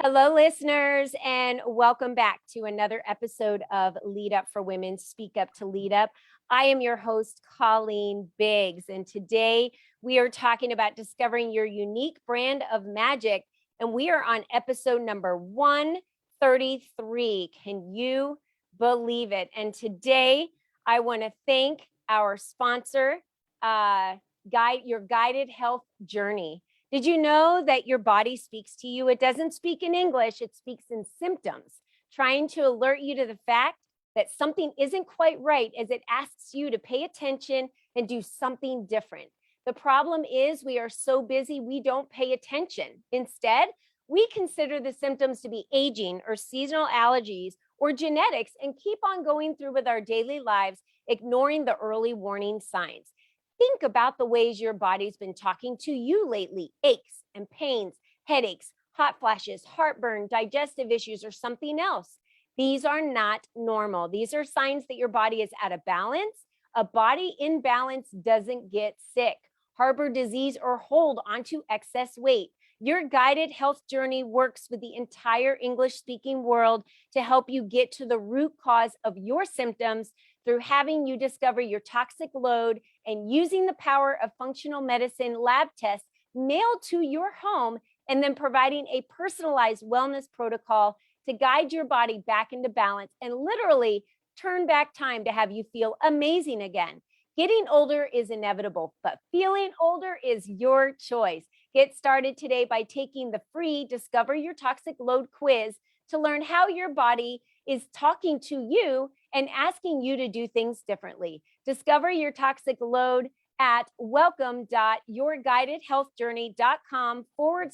Hello, listeners, and welcome back to another episode of Lead Up for Women, Speak Up to Lead Up. I am your host, Colleen Biggs, and today we are talking about discovering your unique brand of magic, and we are on episode number 133. Can you believe it? And today I want to thank our sponsor, your Guided Health Journey. Did you know that your body speaks to you? It doesn't speak in English, it speaks in symptoms, trying to alert you to the fact that something isn't quite right as it asks you to pay attention and do something different. The problem is we are so busy, we don't pay attention. Instead, we consider the symptoms to be aging or seasonal allergies or genetics and keep on going through with our daily lives, ignoring the early warning signs. Think about the ways your body's been talking to you lately: aches and pains, headaches, hot flashes, heartburn, digestive issues, or something else. These are not normal. These are signs that your body is out of balance. A body in balance doesn't get sick, harbor disease, or hold onto excess weight. Your Guided Health Journey works with the entire English-speaking world to help you get to the root cause of your symptoms through having you discover your toxic load and using the power of functional medicine lab tests mailed to your home, and then providing a personalized wellness protocol to guide your body back into balance and literally turn back time to have you feel amazing again. Getting older is inevitable, but feeling older is your choice. Get started today by taking the free Discover Your Toxic Load quiz to learn how your body is talking to you and asking you to do things differently. Discover your toxic load at welcome.yourguidedhealthjourney.com forward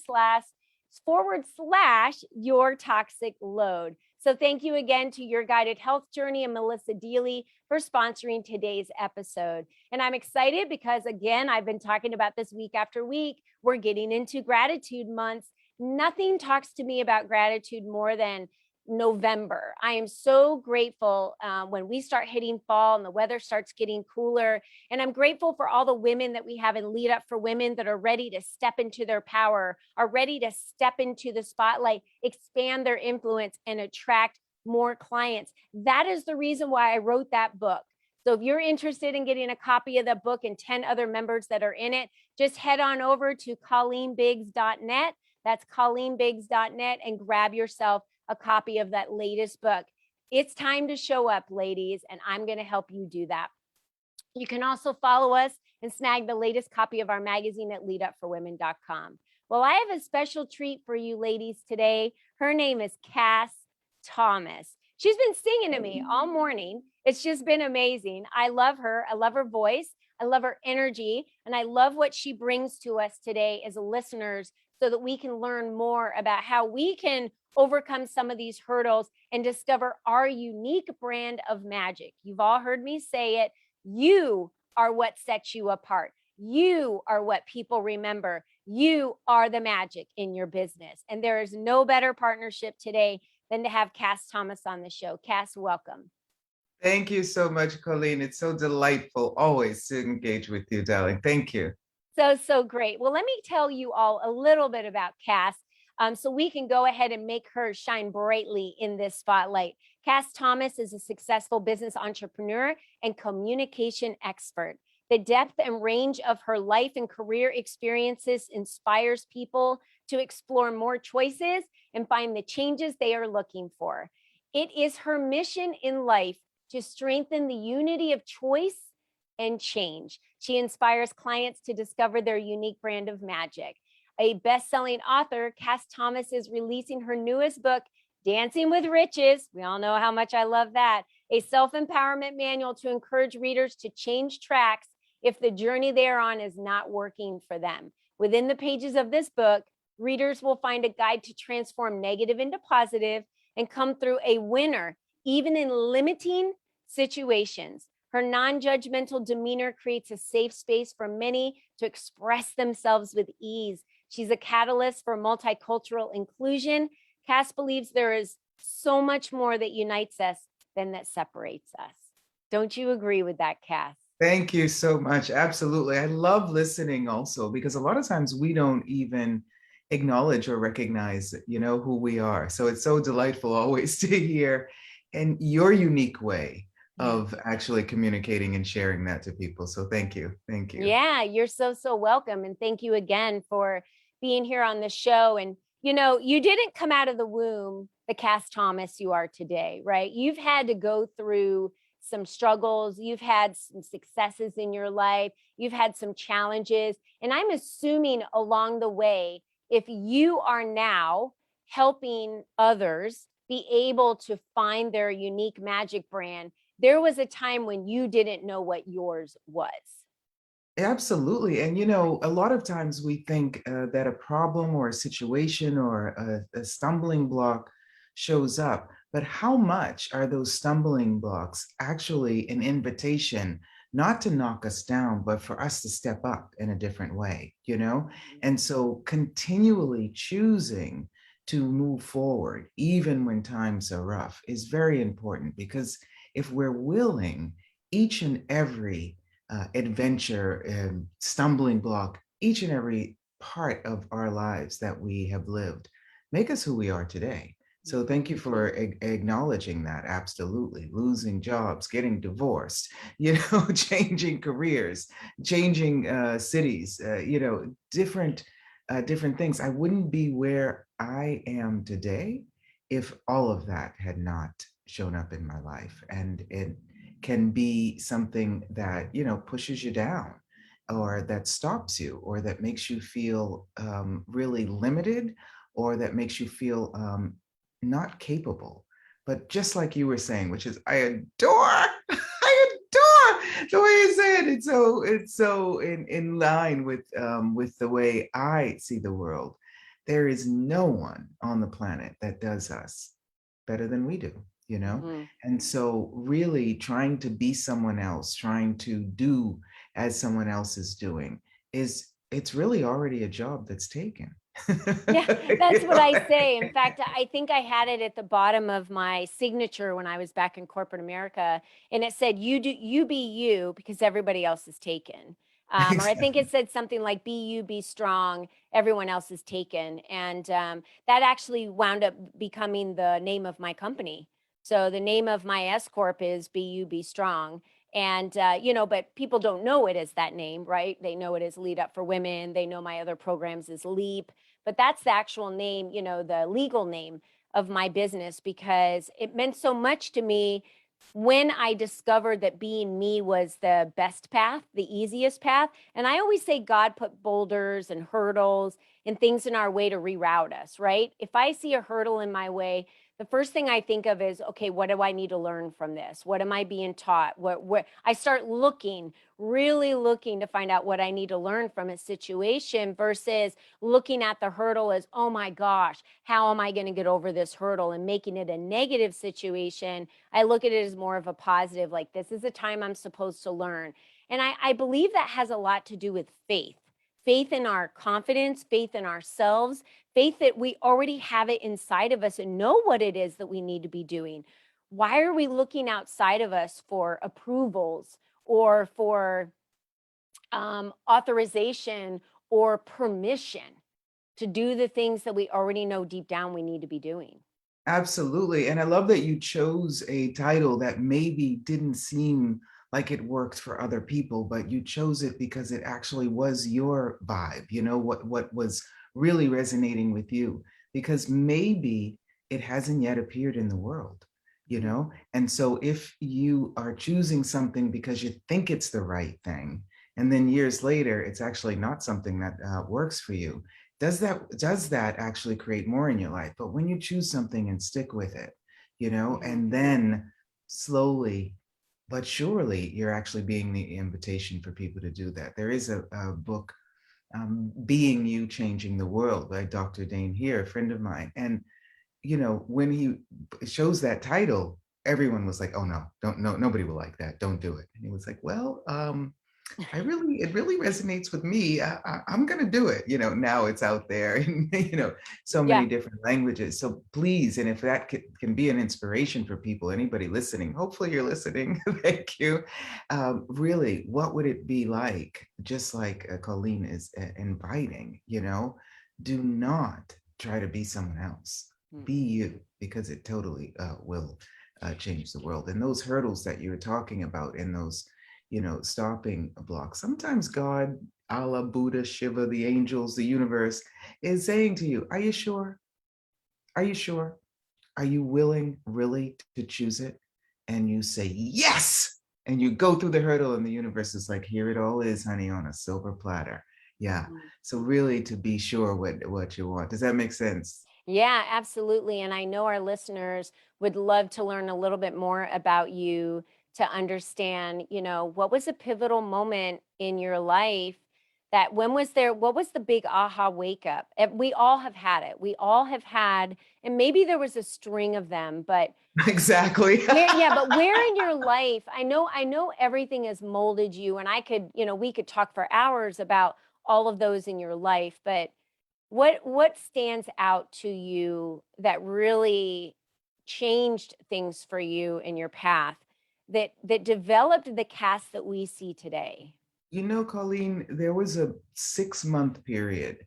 slash your toxic load. So thank you again to Your Guided Health Journey and Melissa Deely for sponsoring today's episode. And I'm excited because, again, I've been talking about this week after week. We're getting into gratitude months. Nothing talks to me about gratitude more than November. I am so grateful when we start hitting fall and the weather starts getting cooler. And I'm grateful for all the women that we have in Lead Up for Women that are ready to step into their power, are ready to step into the spotlight, expand their influence, and attract more clients. That is the reason why I wrote that book. So if you're interested in getting a copy of the book and 10 other members that are in it, just head on over to ColleenBiggs.net. That's ColleenBiggs.net and grab yourself a copy of that latest book. It's time to show up, ladies, and I'm going to help you do that. You can also follow us and snag the latest copy of our magazine at leadupforwomen.com. Well, I have a special treat for you ladies today. Her name is Cass Thomas. She's been singing to me all morning. It's just been amazing. I love her. I love her voice. I love her energy. And I love what she brings to us today as listeners so that we can learn more about how we can overcome some of these hurdles and discover our unique brand of magic. You've all heard me say it. You are what sets you apart. You are what people remember. You are the magic in your business. And there is no better partnership today than to have Cass Thomas on the show. Cass, welcome. Thank you so much, Colleen. It's so delightful always to engage with you, darling. Thank you. So great. Well, let me tell you all a little bit about Cass so we can go ahead and make her shine brightly in this spotlight. Cass Thomas is a successful business entrepreneur and communication expert. The depth and range of her life and career experiences inspires people to explore more choices and find the changes they are looking for. It is her mission in life to strengthen the unity of choice and change. She inspires clients to discover their unique brand of magic. A best-selling author, Cass Thomas is releasing her newest book, Dancing with Riches. We all know how much I love that. A self-empowerment manual to encourage readers to change tracks if the journey they are on is not working for them. Within the pages of this book, readers will find a guide to transform negative into positive and come through a winner, even in limiting situations. Her non-judgmental demeanor creates a safe space for many to express themselves with ease. She's a catalyst for multicultural inclusion. Cass believes there is so much more that unites us than that separates us. Don't you agree with that, Cass? Thank you so much. Absolutely. I love listening also because a lot of times we don't even acknowledge or recognize, who we are. So it's so delightful always to hear in your unique way Yeah. of actually communicating and sharing that to people. So thank you. Thank you. Yeah, you're so, so welcome. And thank you again for being here on the show. And, you didn't come out of the womb the Cass Thomas you are today, right? You've had to go through some struggles, you've had some successes in your life, you've had some challenges. And I'm assuming along the way, if you are now helping others be able to find their unique magic brand, there was a time when you didn't know what yours was. Absolutely. And, a lot of times we think that a problem or a situation or a stumbling block shows up, but how much are those stumbling blocks actually an invitation not to knock us down, but for us to step up in a different way? And so continually choosing to move forward, even when times are rough, is very important because if we're willing, each and every adventure and stumbling block, each and every part of our lives that we have lived, make us who we are today. So thank you for acknowledging that. Absolutely. Losing jobs, getting divorced, changing careers, changing cities, different things. I wouldn't be where I am today if all of that had not shown up in my life. And it can be something that pushes you down or that stops you or that makes you feel really limited or that makes you feel not capable. But just like you were saying, which is I adore I adore the way you say it. It's so in line with the way I see the world. There is no one on the planet that does us better than we do. Mhm. And so really trying to be someone else, trying to do as someone else is doing it's really already a job that's taken. Yeah, that's You what know? I say. In fact, I think I had it at the bottom of my signature when I was back in corporate America, and it said, you be you because everybody else is taken." Or I think Exactly. it said something like, "Be you, be strong, everyone else is taken." And that actually wound up becoming the name of my company. So the name of my S Corp is Be You, Be Strong. And, but people don't know it as that name, right? They know it as Lead Up for Women. They know my other programs as Leap, but that's the actual name, the legal name of my business because it meant so much to me when I discovered that being me was the best path, the easiest path. And I always say God put boulders and hurdles and things in our way to reroute us, right? If I see a hurdle in my way, the first thing I think of is, okay, what do I need to learn from this? What am I being taught? What I start looking, really looking to find out what I need to learn from a situation versus looking at the hurdle as, oh my gosh, how am I going to get over this hurdle and making it a negative situation. I look at it as more of a positive, like this is a time I'm supposed to learn. And I believe that has a lot to do with faith in our confidence, faith in ourselves, faith that we already have it inside of us and know what it is that we need to be doing. Why are we looking outside of us for approvals or for authorization or permission to do the things that we already know deep down we need to be doing? Absolutely. And I love that you chose a title that maybe didn't seem like it worked for other people, but you chose it because it actually was your vibe, what was really resonating with you, because maybe it hasn't yet appeared in the world. And so if you are choosing something because you think it's the right thing, and then years later, it's actually not something that works for you, does that actually create more in your life? But when you choose something and stick with it, Mhm. and then slowly but surely you're actually being the invitation for people to do that. There is a book, Being You, Changing the World by Dr. Dane Here, a friend of mine. And when he shows that title, everyone was like, "Oh no, don't, no, nobody will like that. Don't do it." And he was like, "Well, it really resonates with me. I'm going to do it. Now it's out there in, so many Yeah. different languages. So please, and if that can be an inspiration for people, anybody listening, hopefully you're listening. Thank you. Really, what would it be like, just like Colleen is inviting, do not try to be someone else. Be Mhm. you, because it totally will change the world. And those hurdles that you were talking about, in those, stopping blocks, sometimes God, Allah, Buddha, Shiva, the angels, the universe, is saying to you, are you sure? Are you sure? Are you willing really to choose it? And you say, yes. And you go through the hurdle, and the universe is like, here it all is, honey, on a silver platter. Yeah. Mhm. So really, to be sure what you want. Does that make sense? Yeah, absolutely. And I know our listeners would love to learn a little bit more about you, to understand, what was a pivotal moment in your life, that when was there, what was the big aha wake up? We all have had it. We all have had, and maybe there was a string of them, but Exactly. where in your life, I know everything has molded you, and we could talk for hours about all of those in your life, but what stands out to you that really changed things for you in your path, that developed the cast that we see today? Colleen, there was a 6-month period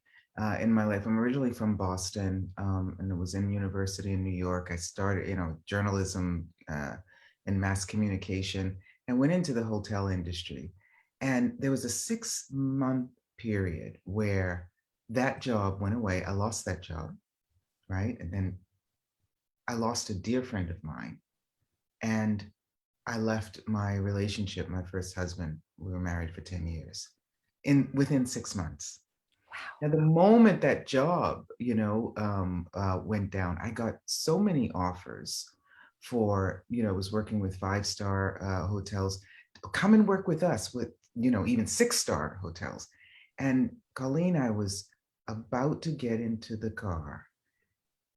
in my life. I'm originally from Boston, and it was in university in New York. I started, journalism and mass communication, and went into the hotel industry. And there was a 6-month period where that job went away. I lost that job, right? And then I lost a dear friend of mine. And I left my relationship, my first husband. We were married for 10 years in within 6 months. Wow. Now, the moment that job, went down, I got so many offers for, I was working with 5-star hotels. Come and work with us with, even 6-star hotels. And Colleen, I was about to get into the car,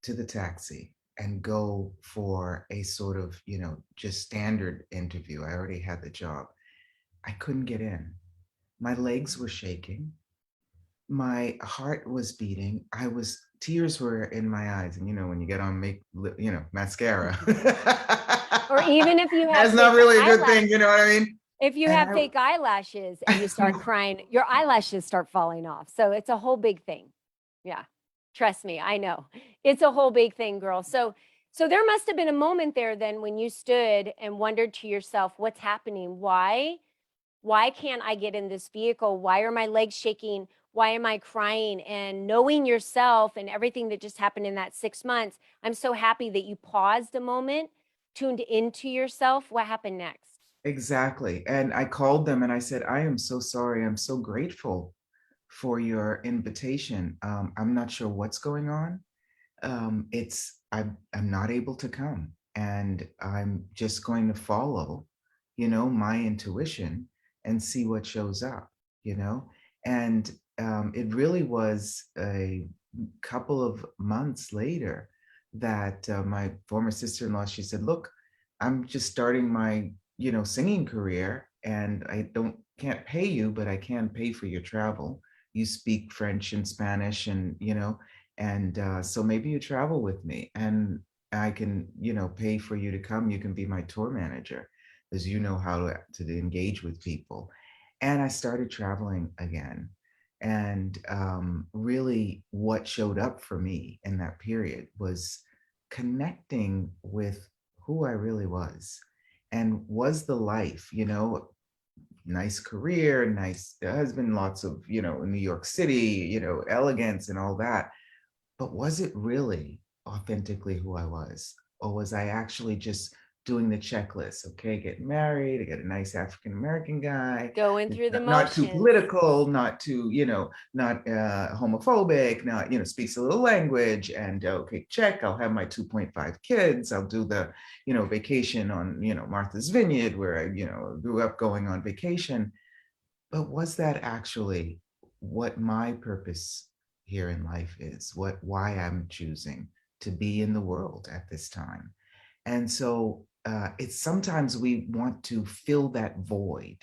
to the taxi, and go for a sort of, just standard interview. I already had the job. I couldn't get in. My legs were shaking. My heart was beating. Tears were in my eyes. And when you get on mascara, Or even if you have that's not fake really a good thing, you know eyelashes. what I mean? If you And have fake eyelashes and you start crying, your eyelashes start falling off. So it's a whole big thing. Yeah. Trust me, I know. It's a whole big thing, girl. So there must have been a moment there then when you stood and wondered to yourself, what's happening? Why can't I get in this vehicle? Why are my legs shaking? Why am I crying? And knowing yourself and everything that just happened in that 6 months, I'm so happy that you paused a moment, tuned into yourself. What happened next? exactly. And I called them and I said, I am so sorry. I'm so grateful for your invitation. I'm not sure what's going on. I'm not able to come, and I'm just going to follow, my intuition, and see what shows up, and it really was a couple of months later that my former sister-in-law, she said, look, I'm just starting my, singing career, and I don't can't pay you, but I can pay for your travel. You speak French and Spanish, and and so maybe you travel with me, and I can, pay for you to come. You can be my tour manager, because you know how to engage with people. And I started traveling again. And really, what showed up for me in that period was connecting with who I really was, and was the life, nice career, nice husband, lots of, New York City, elegance and all that. But was it really authentically who I was? Or was I actually just doing the checklist? Okay, get married, I get a nice African American guy, Going through the not too motions. political, not too, not homophobic, not, speaks a little language, and okay, check, I'll have my 2.5 kids, I'll do the, vacation on, Martha's Vineyard, where I, grew up going on vacation. But was that actually what my purpose here in life is? Why I'm choosing to be in the world at this time? And so it's sometimes we want to fill that void,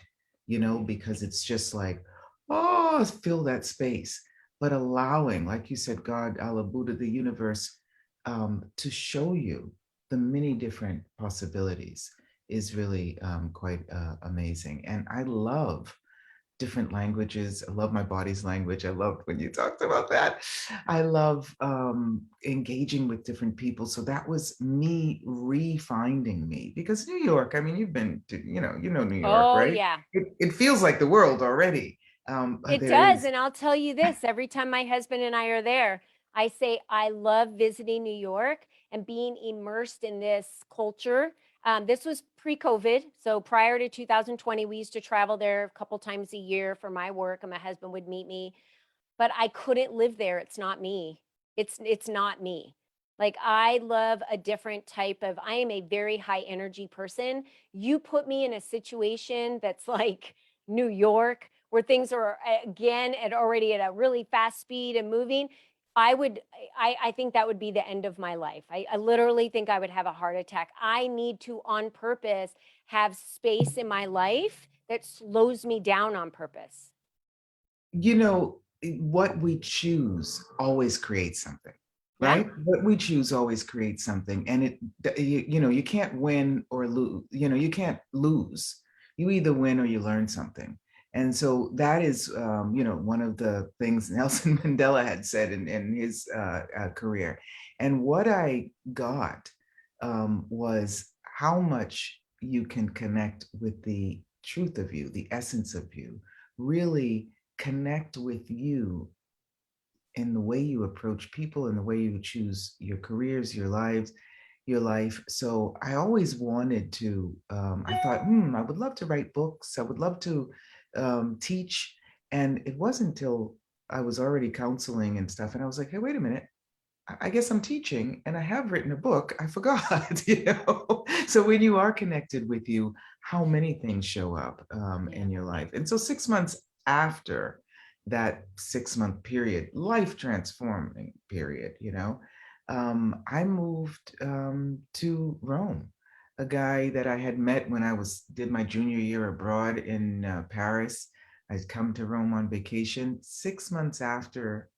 because it's just like, oh, fill that space. But allowing, like you said, God, Allah, Buddha, the universe, to show you the many different possibilities is really quite amazing. And I love different languages. I love my body's language. I loved when you talked about that. I love engaging with different people. So that was me refinding me because New York, I mean, you've been to, you know New York, Oh, right? yeah. It feels like the world already. It There does. is, And I'll tell you this, every time my husband and I are there, I say, I love visiting New York and being immersed in this culture. This was pre-COVID. So prior to 2020, we used to travel there a couple times a year for my work, and my husband would meet me, but I couldn't live there. It's not me. It's not me. Like I love a different type of, I am a very high energy person. You put me in a situation that's like New York, where things are again at already at a really fast speed and moving. I think that would be the end of my life. I literally think I would have a heart attack. I need to on purpose have space in my life that slows me down on purpose. you know, what we choose always creates something, Yeah. right? What we choose always creates something. And you know, you can't win or lose, you know, you can't lose. You either win or you learn something. And so that is, you know, one of the things Nelson Mandela had said in his career. And what I got was how much you can connect with the truth of you, the essence of you, really connect with you in the way you approach people and the way you choose your careers, your lives, your life. So I always wanted to, I thought, I would love to write books. I would love to teach. And it wasn't until I was already counseling and stuff. And I was like, hey, wait a minute. I guess I'm teaching and I have written a book. I forgot, you know. So when you are connected with you, how many things show up Yeah. in your life. And so 6 months after that 6 month period, life transforming period, you know, I moved to Rome. A guy that I had met when I was did my junior year abroad in Paris. I'd come to Rome on vacation. 6 months after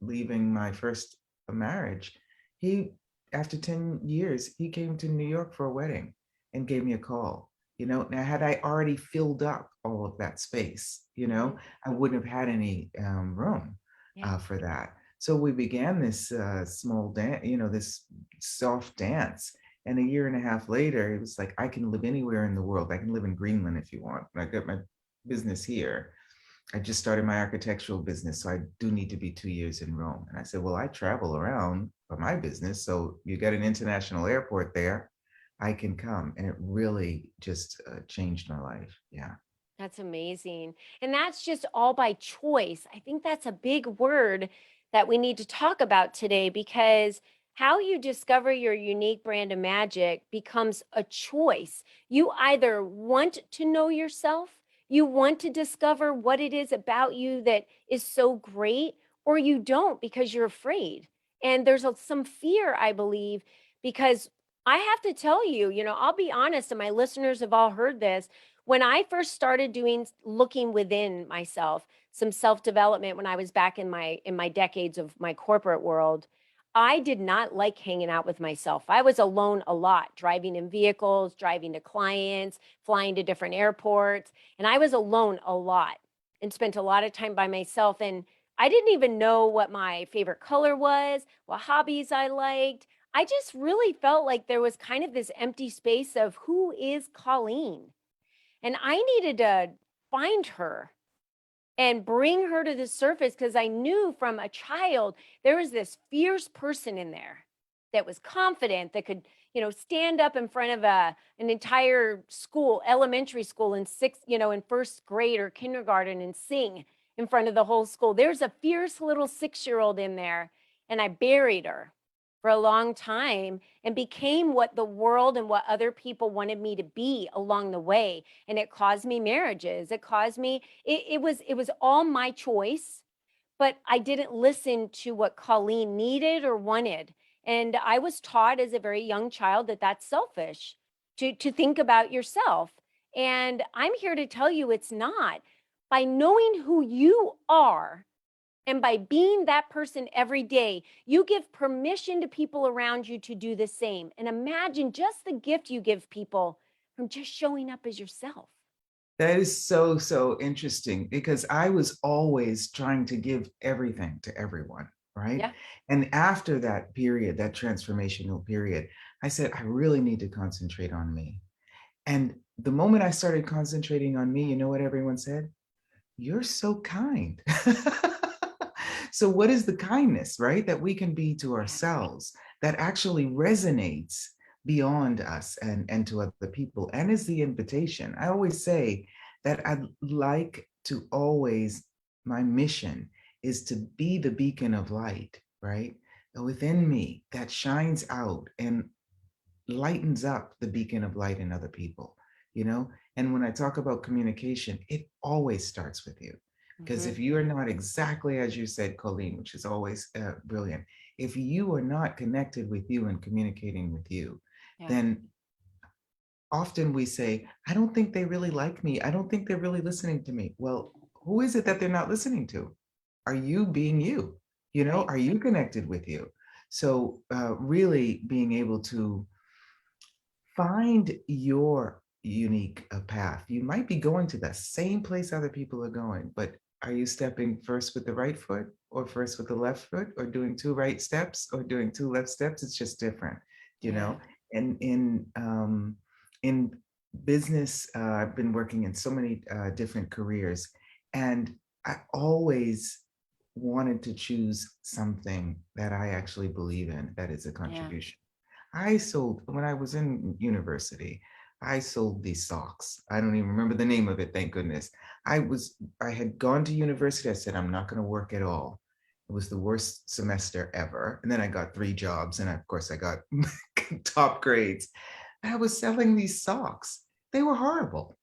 leaving my first marriage, he, after 10 years, he came to New York for a wedding and gave me a call. You know, now had I already filled up all of that space, you Mhm. know, I wouldn't have had any room Yeah. for that. So we began this small dance, you know, this soft dance. And a year and a half later, it was like, I can live anywhere in the world. I can live in Greenland if you want. I got my business here. I just started my architectural business, so I do need to be 2 years in Rome. And I said, well, I travel around for my business, so you got an international airport there. I can come. And it really just changed my life. Yeah. That's amazing. And that's just all by choice. I think that's a big word that we need to talk about today, because how you discover your unique brand of magic becomes a choice. You either want to know yourself, you want to discover what it is about you that is so great, or you don't because you're afraid. And there's some fear, I believe, because I have to tell you, I'll be honest, and my listeners have all heard this. When I first started doing looking within myself, some self-development when I was back in my decades of my corporate world, I did not like hanging out with myself. I was alone a lot, driving in vehicles, driving to clients, flying to different airports, and I was alone a lot and spent a lot of time by myself. And I didn't even know what my favorite color was, what hobbies I liked. I just really felt like there was kind of this empty space of who is Colleen? And I needed to find her and bring her to the surface, because I knew from a child there was this fierce person in there that was confident, that could, stand up in front of an entire school, elementary school, in in first grade or kindergarten, and sing in front of the whole school. There's a fierce little 6-year-old in there, and I buried her for a long time and became what the world and what other people wanted me to be along the way. And it caused me marriages. It caused me, it was all my choice, but I didn't listen to what Colleen needed or wanted. And I was taught as a very young child that that's selfish, to think about yourself. And I'm here to tell you it's not. By knowing who you are, and by being that person every day, you give permission to people around you to do the same. And imagine just the gift you give people from just showing up as yourself. That is so, so interesting because I was always trying to give everything to everyone, right? Yeah. And after that period, that transformational period, I said, I really need to concentrate on me. And the moment I started concentrating on me, you know what everyone said? You're so kind. So, what is the kindness, right? That we can be to Yeah. ourselves that actually resonates beyond us and to other people and is the invitation. I always say that I'd like to always, my mission is to be the beacon of light, right? Within me that shines out and lightens up the beacon of light in other people, you know? And when I talk about communication, it always starts with you. Because Hmm. if you are not exactly as you said, Colleen, which is always brilliant, if you are not connected with you and communicating with you, Yeah. then often we say, I don't think they really like me. I don't think they're really listening to me. Well, who is it that they're not listening to? Are you being you? You know, Right. are you connected with you? So, really being able to find your unique path. You might be going to the same place other people are going, but are you stepping first with the right foot or first with the left foot or doing two right steps or doing two left steps? It's just different, you Yeah. know? And in business, I've been working in so many different careers, and I always wanted to choose something that I actually believe in that is a Yeah. contribution. I sold, when I was in university, I sold these socks. I don't even remember the name of it, thank goodness. I had gone to university. I said, I'm not going to work at all. It was the worst semester ever. And then I got three jobs. And of course, I got top grades. I was selling these socks. They were horrible.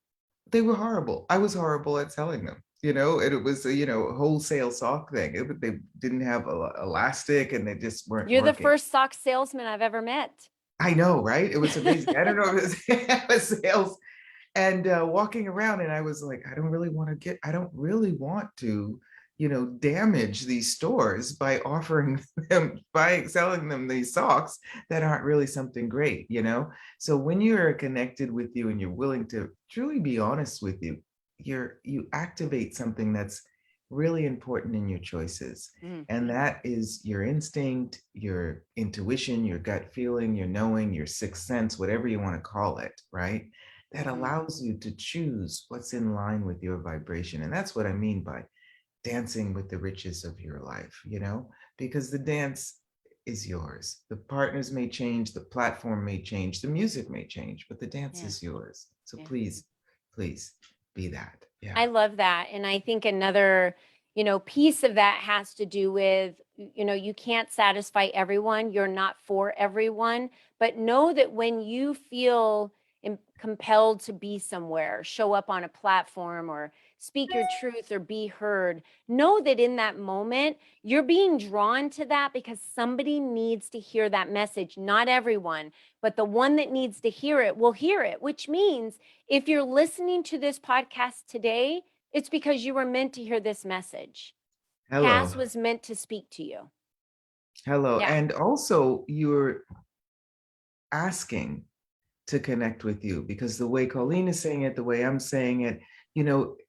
They were horrible. I was horrible at selling them, you know, and it was a, a wholesale sock thing. They didn't have elastic and they just weren't You're the working. first sock salesman I've ever met. I know, right? It was amazing. I don't know if it was sales and walking around, and I was like, I don't really want to, damage these stores by offering them, by selling them these socks that aren't really something great, you know? So when you're connected with you and you're willing to truly be honest with you, you activate something that's really important in your choices. Mm. And that is your instinct, your intuition, your gut feeling, your knowing, your sixth sense, whatever you want to call it, right? That Hmm. allows you to choose what's in line with your vibration. And that's what I mean by dancing with the riches of your life, because the dance is yours. The partners may change, the platform may change, the music may change, but the dance Yeah. is yours. So Yeah. please, please be that. Yeah. I love that. And I think another, piece of that has to do with, you can't satisfy everyone. You're not for everyone, but know that when you feel compelled to be somewhere, show up on a platform or speak your truth or be heard, know that in that moment, you're being drawn to that because somebody needs to hear that message. Not everyone, but the one that needs to hear it will hear it, which means if you're listening to this podcast today, it's because you were meant to hear this message. Hello. Cass was meant to speak to you. Hello. Yeah. And also, you're asking to connect with you because the way Colleen is saying it, the way I'm saying it,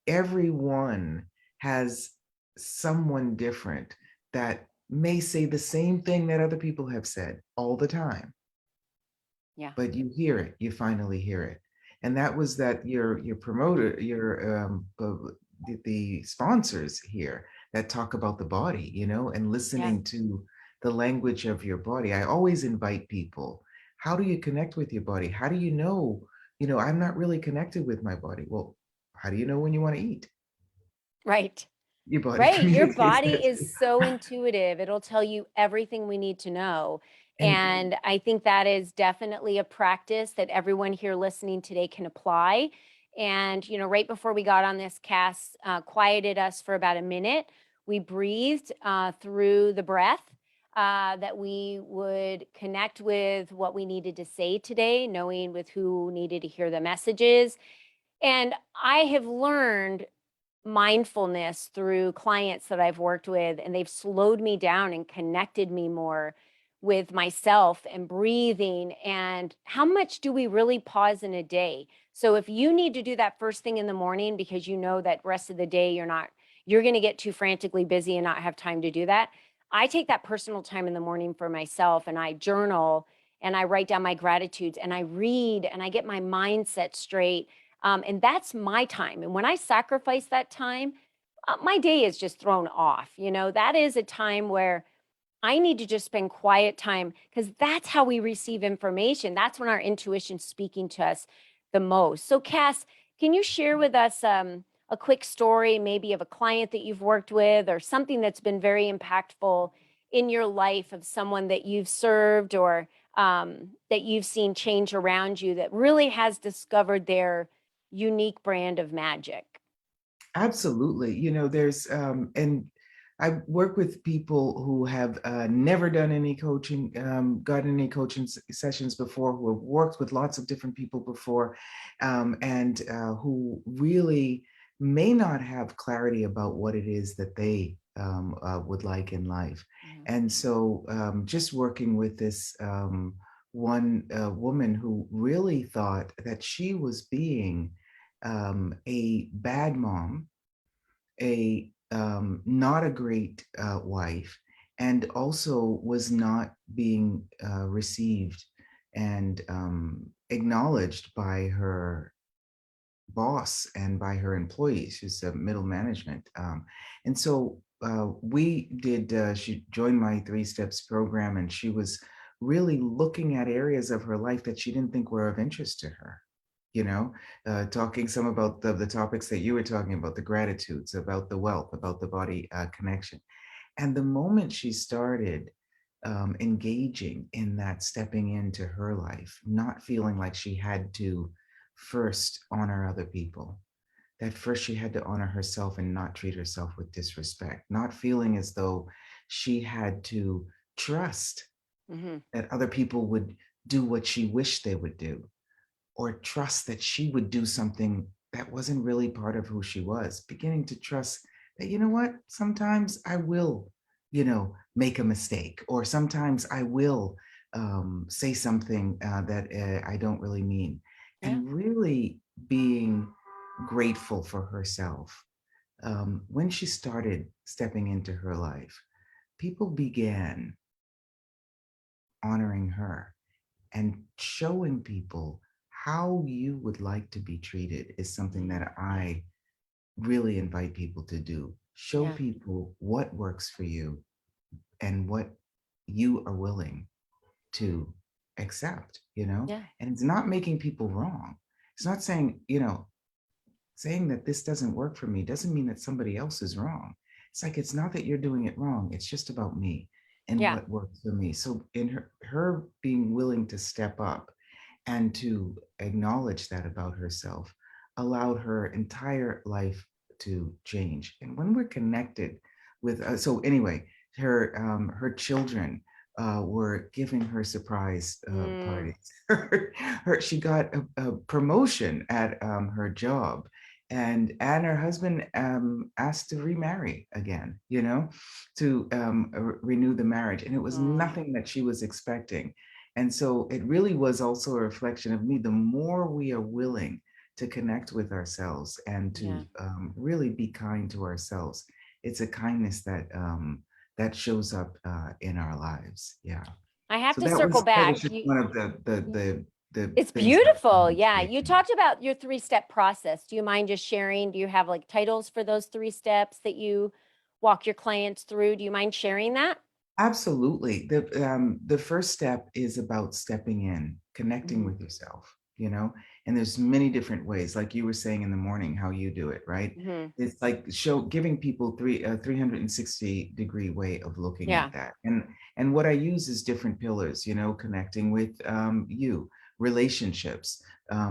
everyone has someone different that may say the same thing that other people have said all the time, Yeah. but you hear it, you finally hear it. And that was that your promoter, the sponsors here that talk about the body, and Yeah. listening to the language of your body. I always invite people, how do you connect with your body? How do you know, I'm not really connected with my body? Well, how do you know when you want to eat? Right. Your body Right. Your communicates body that to is you. so intuitive. It'll tell you everything we need to know. And And I think that is definitely a practice that everyone here listening today can apply. And, right before we got on this cast, quieted us for about a minute. We breathed through the breath that we would connect with what we needed to say today, knowing with who needed to hear the messages. And I have learned mindfulness through clients that I've worked with, and they've slowed me down and connected me more with myself and breathing. And how much do we really pause in a day? So if you need to do that first thing in the morning because you know that rest of the day you're going to get too frantically busy and not have time to do that. I take that personal time in the morning for myself and I journal and I write down my gratitudes and I read and I get my mindset straight. And that's my time. And when I sacrifice that time, my day is just thrown off. That is a time where I need to just spend quiet time because that's how we receive information. That's when our intuition's speaking to us the most. So, Cass, can you share with us a quick story, maybe of a client that you've worked with or something that's been very impactful in your life of someone that you've served or that you've seen change around you that really has discovered their unique brand of magic? Absolutely. And I work with people who have never done any coaching, gotten any coaching sessions before, who have worked with lots of different people before, and who really may not have clarity about what it is that they would like in life. Mhm. And so just working with this one woman who really thought that she was being a bad mom, a not a great wife, and also was not being received and acknowledged by her boss and by her employees, who's middle management. And so she joined my Three Steps program, and she was really looking at areas of her life that she didn't think were of interest to her. Talking some about the topics that you were talking about, the gratitudes, about the wealth, about the body connection. And the moment she started engaging in that, stepping into her life, not feeling like she had to first honor other people, that first she had to honor herself and not treat herself with disrespect, not feeling as though she had to trust Mhm. that other people would do what she wished they would do, or trust that she would do something that wasn't really part of who she was, beginning to trust that, you know what, sometimes I will, make a mistake, or sometimes I will say something that I don't really mean, Yeah. and really being grateful for herself. When she started stepping into her life, people began honoring her and showing people how you would like to be treated is something Mhm. that I really invite people to do. Show Yeah. people what works for you and what you are willing to accept, Yeah. and it's not making people wrong. It's not saying, saying that this doesn't work for me doesn't mean that somebody else is wrong. It's like, it's not that you're doing it wrong. It's just about me and Yeah. what works for me. So in her being willing to step up and to acknowledge that about herself allowed her entire life to change. And when we're connected with, so anyway, her children were giving her surprise Mm. parties. She got a promotion at her job, and her husband asked to remarry again, to renew the marriage, and it was Oh, nothing that she was expecting. And so it really was also a reflection of me. The more we are willing to connect with ourselves and yeah. to really be kind to ourselves, it's a kindness that shows up in our lives. Yeah. I have So to that circle was back. just one of the It's things that beautiful. really Yeah. stayed You with me. talked about your three-step process. Do you mind just sharing? Do you have like titles for those three steps that you walk your clients through? Do you mind sharing that? Absolutely. The first step is about stepping in, connecting Hmm. with yourself, and there's many different ways, like you were saying in the morning, how you do it, right? Hmm. It's like giving people 360-degree way of looking Yeah. at that. And what I use is different pillars, connecting with you, relationships,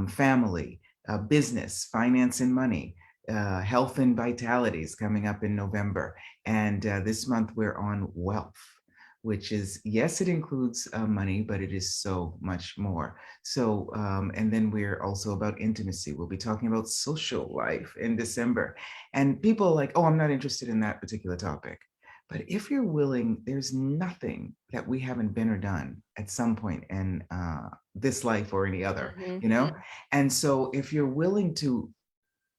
family, business, finance and money, health and vitality is coming up in November. And this month we're on wealth, which is, yes, it includes money, but it is so much more. So, and then we're also about intimacy. We'll be talking about social life in December. And people are like, oh, I'm not interested in that particular topic. But if you're willing, there's nothing that we haven't been or done at some point in this life or any other, Mhm. you know? And so if you're willing to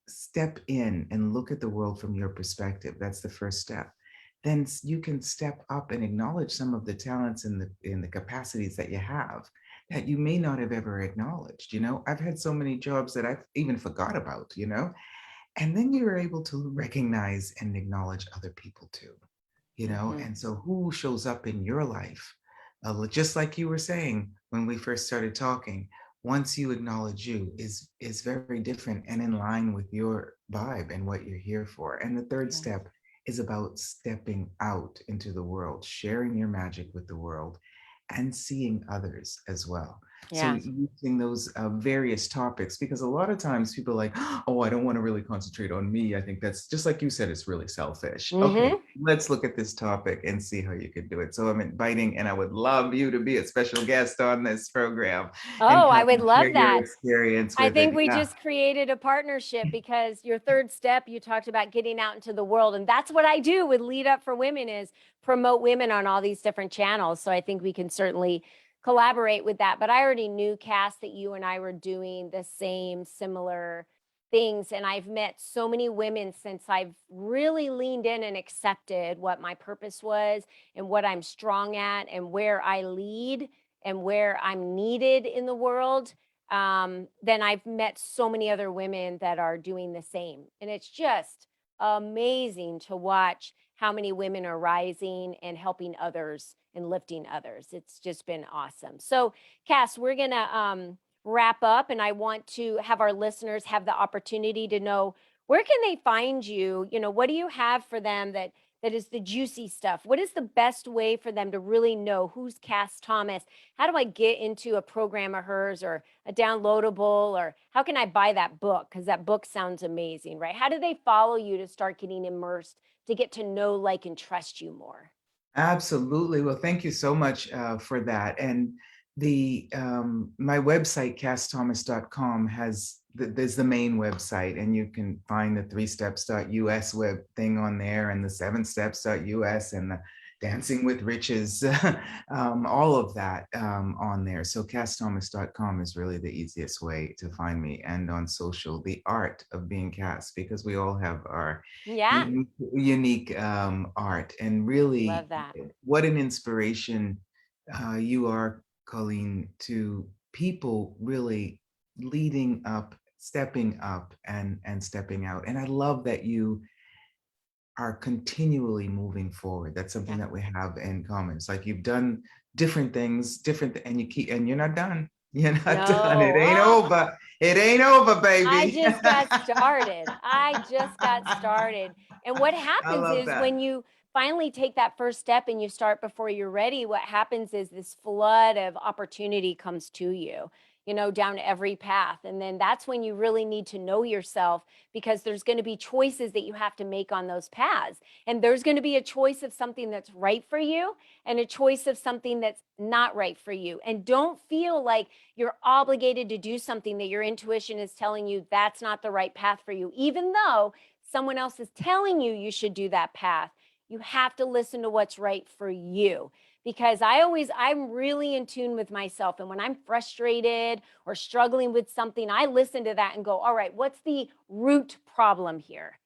step in and look at the world from your perspective, that's the first step. Then you can step up and acknowledge some of the talents and the capacities that you have that you may not have ever acknowledged. You know, I've had so many jobs that I've even forgot about, you know, and then you're able to recognize and acknowledge other people too, you know. Mhm. And so who shows up in your life, just like you were saying when we first started talking, once you acknowledge you is very different and in line with your vibe and what you're here for. And the third Yeah. step is about stepping out into the world, sharing your magic with the world, and seeing others as well. So Yeah. using those various topics, because a lot of times people are like, oh, I don't want to really concentrate on me. I think that's just like you said, it's really selfish. Okay, Mhm. let's look at this topic and see how you could do it. So I'm inviting, and I would love you to be a special guest on this program and Oh, I come would and share love your that. experience I with it. think we Yeah. just created a partnership because your third step, you talked about getting out into the world. And that's what I do with Lead Up for Women is promote women on all these different channels. So I think we can certainly collaborate with that. But I already knew, Cass, that you and I were doing the same similar things. And I've met so many women since I've really leaned in and accepted what my purpose was and what I'm strong at and where I lead and where I'm needed in the world. Then I've met so many other women that are doing the same. And it's just amazing to watch how many women are rising and helping others and lifting others. It's just been awesome. So, Cass, we're going to wrap up, and I want to have our listeners have the opportunity to know where can they find you? You know, what do you have for them that is the juicy stuff? What is the best way for them to really know who's Cass Thomas? How do I get into a program of hers or a downloadable, or how can I buy that book? Because that book sounds amazing, right? How do they follow you to start getting immersed, to get to know, like, and trust you more? Absolutely. Well, thank you so much for that. And the my website, cassthomas.com, there's the main website, and you can find the 3steps.us web thing on there, and the 7steps.us, and the Dancing with Riches, all of that on there. So cassthomas.com is really the easiest way to find me. And on social, The Art of Being Cass, because we all have our Yeah, unique art. And really, love that. what an inspiration you are, Colleen, to people really leading up, stepping up, and stepping out. And I love that you are continually moving forward. That's something Yeah. that we have in common. It's like you've done different things, and you keep, and you're not done. You're not done. It No. ain't Oh, over. It ain't over, I baby. just got started. I just got started. And what I happens love is when that. you finally take that first step and you start before you're ready, what happens is this flood of opportunity comes to you, you know, down every path. And then that's when you really need to know yourself, because there's going to be choices that you have to make on those paths. And there's going to be a choice of something that's right for you and a choice of something that's not right for you. And don't feel like you're obligated to do something that your intuition is telling you that's not the right path for you, even though someone else is telling you you should do that path. You have to listen to what's right for you, because I'm really in tune with myself. And when I'm frustrated or struggling with something, I listen to that and go, all right, what's the root problem here?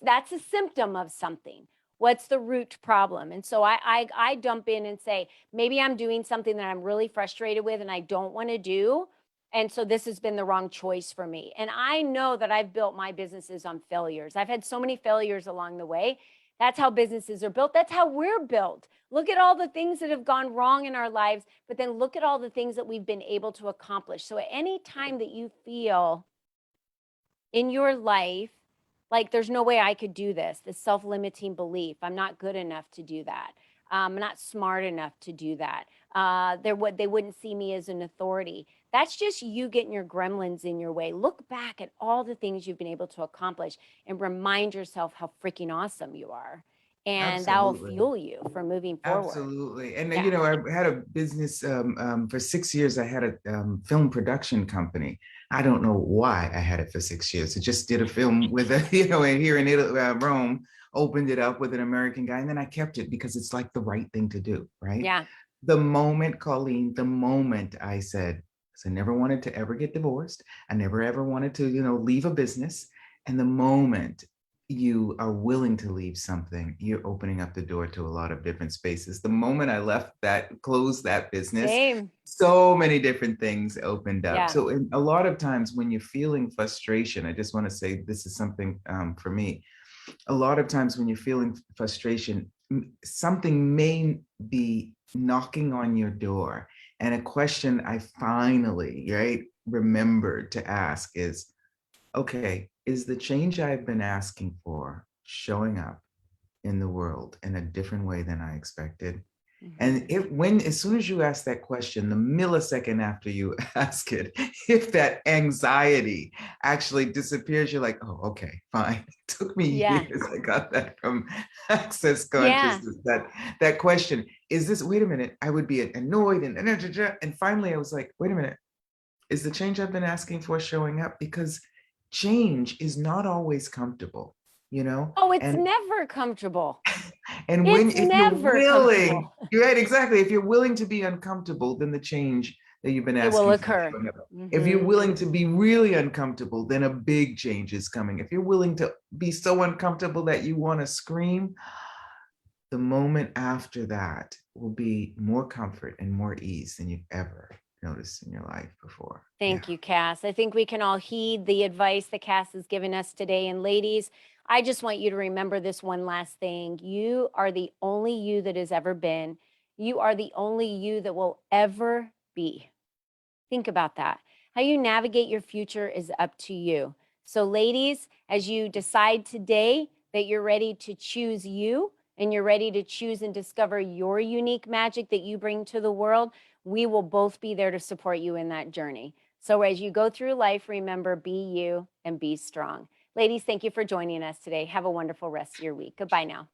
That's a symptom of something. What's the root problem? And so I dump in and say, maybe I'm doing something that I'm really frustrated with and I don't want to do. And so this has been the wrong choice for me. And I know that I've built my businesses on failures. I've had so many failures along the way. That's how businesses are built. That's how we're built. Look at all the things that have gone wrong in our lives, but then look at all the things that we've been able to accomplish. So at any time that you feel in your life like there's no way I could do this self-limiting belief, I'm not good enough to do that, I'm not smart enough to do that, they wouldn't see me as an authority. That's just you getting your gremlins in your way. Look back at all the things you've been able to accomplish and remind yourself how freaking awesome you are, and that will Absolutely. fuel you for moving forward. Absolutely. And Yeah. you know, I had a business for 6 years. I had a film production company. I don't know why I had it for 6 years. I just did a film with a, you know, here in Italy, Rome, opened it up with an American guy, and then I kept it because it's like the right thing to do, right? Yeah. The moment, Colleen, the moment I said, 'cause I never wanted to ever get divorced, I never ever wanted to, leave a business. And the moment you are willing to leave something, you're opening up the door to a lot of different spaces. The moment I closed that business, Same. so many different things opened up. Yeah. So a lot of times when you're feeling frustration, I just want to say this is something for me. A lot of times when you're feeling frustration, something may be knocking on your door. And a question I finally, right, remembered to ask is, okay, is the change I've been asking for showing up in the world in a different way than I expected? And Mhm. as soon as you ask that question, the millisecond after you ask it, if that anxiety actually disappears, you're like, oh, okay, fine. It took me Yeah. years. I got that from Access Yeah. Consciousness. That question is this. Wait a minute. I would be annoyed and finally I was like, wait a minute. Is the change I've been asking for showing up? Because change is not always comfortable, you know, Oh, it's and never comfortable. and It's if you're never willing, comfortable. you're right, exactly. If you're willing to be uncomfortable, then the change that you've been It will asking for is occur. showing up. If you're Hmm. willing to be really uncomfortable, then a big change is coming. If you're willing to be so uncomfortable that you want to scream, the moment after that will be more comfort and more ease than you've ever noticed in your life before. Yeah. Thank you, Cass. I think we can all heed the advice that Cass has given us today. And ladies, I just want you to remember this one last thing. You are the only you that has ever been. You are the only you that will ever be. Think about that. How you navigate your future is up to you. So, ladies, as you decide today that you're ready to choose you and you're ready to choose and discover your unique magic that you bring to the world, we will both be there to support you in that journey. So, as you go through life, remember, be you and be strong. Ladies, thank you for joining us today. Have a wonderful rest of your week. Goodbye now.